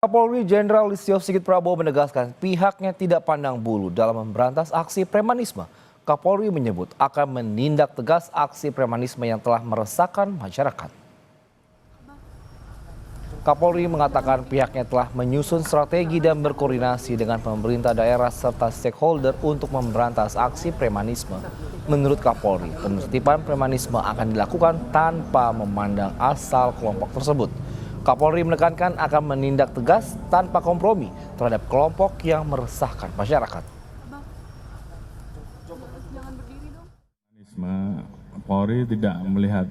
Kapolri Jenderal Listio Sigit Prabowo menegaskan pihaknya tidak pandang bulu dalam memberantas aksi premanisme. Kapolri menyebut akan menindak tegas aksi premanisme yang telah meresahkan masyarakat. Kapolri mengatakan pihaknya telah menyusun strategi dan berkoordinasi dengan pemerintah daerah serta stakeholder untuk memberantas aksi premanisme. Menurut Kapolri, penertiban premanisme akan dilakukan tanpa memandang asal kelompok tersebut. Kapolri menekankan akan menindak tegas tanpa kompromi terhadap kelompok yang meresahkan masyarakat. Polri tidak melihat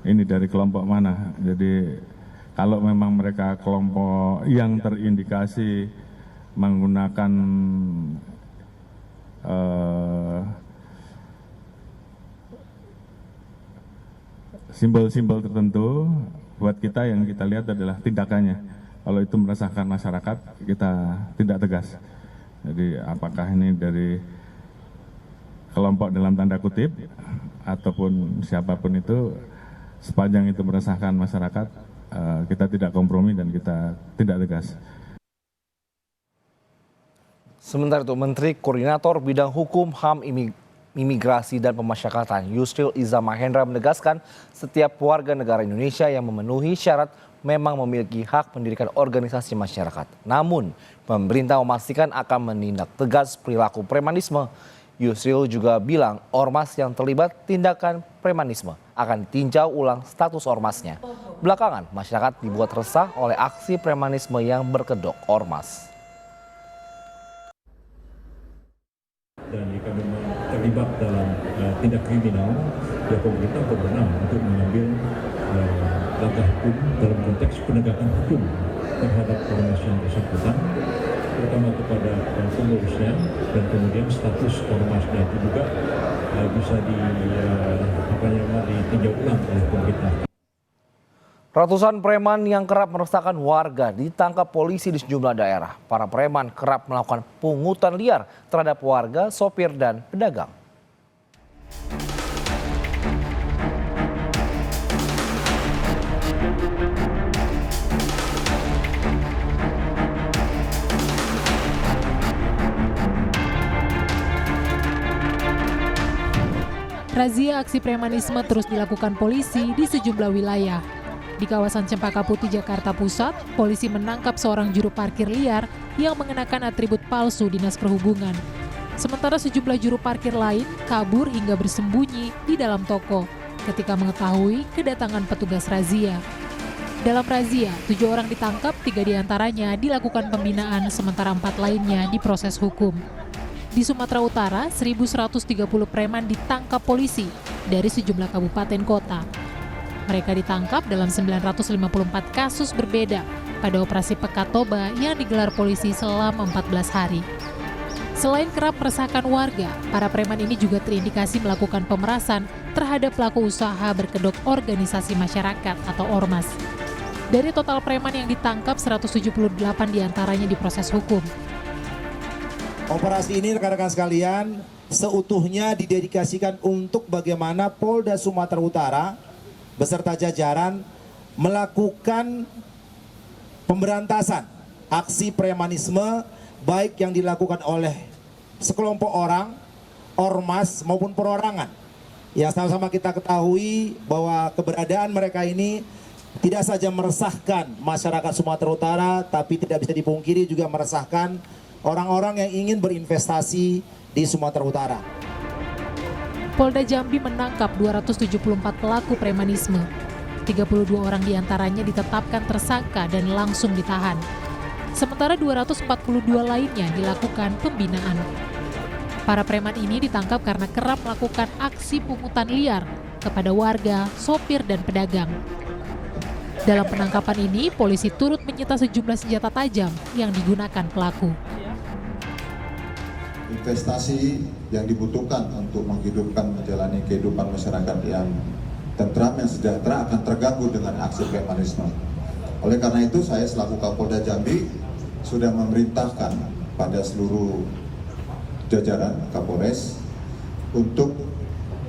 ini dari kelompok mana. Jadi kalau memang mereka kelompok yang terindikasi menggunakan simbol-simbol tertentu, buat kita yang kita lihat adalah tindakannya. Kalau itu meresahkan masyarakat, kita tidak tegas. Jadi apakah ini dari kelompok dalam tanda kutip ataupun siapapun itu, sepanjang itu meresahkan masyarakat, kita tidak kompromi dan kita tidak tegas. Sementara itu, Menteri Koordinator Bidang Hukum, HAM, Imigrasi dan Pemasyarakatan Yusril Iza Mahendra menegaskan setiap warga negara Indonesia yang memenuhi syarat memang memiliki hak mendirikan organisasi masyarakat. Namun, pemerintah memastikan akan menindak tegas perilaku premanisme. Yusril juga bilang ormas yang terlibat tindakan premanisme akan ditinjau ulang status ormasnya. Belakangan, masyarakat dibuat resah oleh aksi premanisme yang berkedok ormas. Dan jika memang terlibat dalam tindak kriminal, ya pemerintah berwenang untuk mengambil langkah hukum dalam konteks penegakan hukum terhadap ormas yang bersangkutan, terutama kepada pengurusnya, dan kemudian status ormasnya itu juga bisa ditinjau ulang oleh pemerintah. Ratusan preman yang kerap meresahkan warga ditangkap polisi di sejumlah daerah. Para preman kerap melakukan pungutan liar terhadap warga, sopir, dan pedagang. Razia aksi premanisme terus dilakukan polisi di sejumlah wilayah. Di kawasan Cempaka Putih, Jakarta Pusat, polisi menangkap seorang juru parkir liar yang mengenakan atribut palsu Dinas Perhubungan. Sementara sejumlah juru parkir lain kabur hingga bersembunyi di dalam toko ketika mengetahui kedatangan petugas razia. Dalam razia, 7 orang ditangkap, 3 diantaranya dilakukan pembinaan, sementara 4 lainnya diproses hukum. Di Sumatera Utara, 1.130 preman ditangkap polisi dari sejumlah kabupaten kota. Mereka ditangkap dalam 954 kasus berbeda pada operasi Pekat Toba yang digelar polisi selama 14 hari. Selain kerap meresahkan warga, para preman ini juga terindikasi melakukan pemerasan terhadap pelaku usaha berkedok organisasi masyarakat atau ormas. Dari total preman yang ditangkap, 178 diantaranya diproses hukum. Operasi ini rekan-rekan sekalian seutuhnya didedikasikan untuk bagaimana Polda Sumatera Utara beserta jajaran melakukan pemberantasan aksi premanisme baik yang dilakukan oleh sekelompok orang, ormas maupun perorangan. Ya, sama-sama kita ketahui bahwa keberadaan mereka ini tidak saja meresahkan masyarakat Sumatera Utara, tapi tidak bisa dipungkiri juga meresahkan orang-orang yang ingin berinvestasi di Sumatera Utara. Polda Jambi menangkap 274 pelaku premanisme. 32 orang diantaranya ditetapkan tersangka dan langsung ditahan. Sementara 242 lainnya dilakukan pembinaan. Para preman ini ditangkap karena kerap melakukan aksi pungutan liar kepada warga, sopir, dan pedagang. Dalam penangkapan ini, polisi turut menyita sejumlah senjata tajam yang digunakan pelaku. Investasi yang dibutuhkan untuk menghidupkan menjalani kehidupan masyarakat yang tentram, yang sejahtera akan terganggu dengan aksi premanisme. Oleh karena itu, saya selaku Kapolda Jambi sudah memerintahkan pada seluruh jajaran Kapolres untuk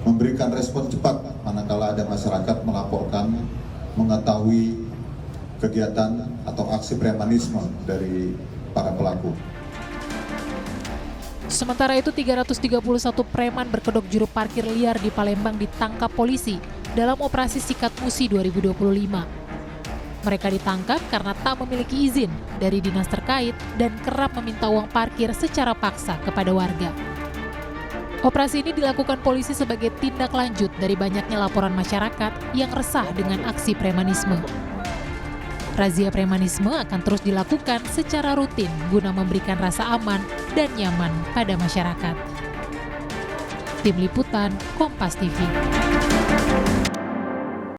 memberikan respon cepat manakala ada masyarakat melaporkan mengetahui kegiatan atau aksi premanisme dari para pelaku. Sementara itu 331 preman berkedok juru parkir liar di Palembang ditangkap polisi dalam operasi Sikat Musi 2025. Mereka ditangkap karena tak memiliki izin dari dinas terkait dan kerap meminta uang parkir secara paksa kepada warga. Operasi ini dilakukan polisi sebagai tindak lanjut dari banyaknya laporan masyarakat yang resah dengan aksi premanisme. Razia premanisme akan terus dilakukan secara rutin guna memberikan rasa aman dan nyaman pada masyarakat. Tim Liputan, Kompas TV.